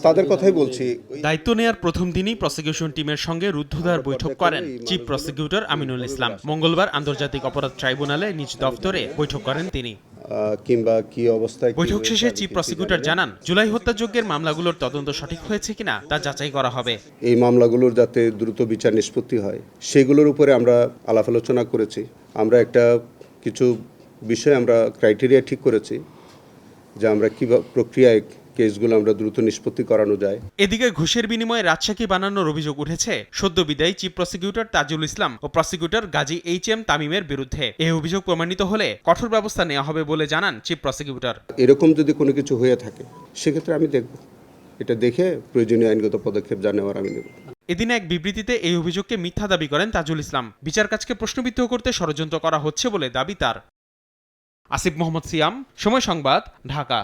তাদের কথাই বলছি। দায়িত্ব নেয়ার প্রথম দিনই প্রসিকিউশন টিমের সঙ্গে রুদ্ধদ্বার বৈঠক করেন চিফ প্রসিকিউটর আমিনুল ইসলাম। মঙ্গলবার আন্তর্জাতিক অপরাধ ট্রাইব্যুনালে নিজ দফতরে বৈঠক করেন তিনি। কিংবা কি অবস্থায় বৈঠক শেষে চিফ প্রসিকিউটর জানান, জুলাই হত্যাযজ্ঞের মামলাগুলোর তদন্ত সঠিক হয়েছে কিনা তা যাচাই করা হবে। এই মামলাগুলোর যাতে দ্রুত বিচার নিষ্পত্তি হয় সেগুলোর উপরে আমরা আলাপ আলোচনা করেছি। আমরা কিছু বিষয় আমরা ক্রাইটেরিয়া ঠিক করেছি যে আমরা কিভাবে প্রক্রিয়ায় কেসগুলো আমরা দ্রুত নিষ্পত্তি করানো যায়। এদিকে ঘুষের বিনিময়ে রাজসাক্ষী বানানোর অভিযোগ উঠেছে সদ্য বিদায়ী চিফ প্রসিকিউটর তাজুল ইসলাম ও প্রসিকিউটর গাজী এইচ.এম. তামিমের বিরুদ্ধে। এই অভিযোগ প্রমাণিত হলে কঠোর ব্যবস্থা নেওয়া হবে বলে জানান চিফ প্রসিকিউটর। এরকম যদি কোনো কিছু হয়ে থাকে সেক্ষেত্রে আমি দেখব, এটা দেখে প্রয়োজনীয় আইনগত পদক্ষেপ যা নেওয়ার আমি নেব। এদিন এক বিবৃতিতে এই অভিযোগকে মিথ্যা দাবি করেন তাজুল ইসলাম। বিচার কাজকে প্রশ্নবিদ্ধ করতে ষড়যন্ত্র করা হচ্ছে বলে দাবি তার। আসিফ মোহাম্মদ সিয়াম, সময় সংবাদ, ঢাকা।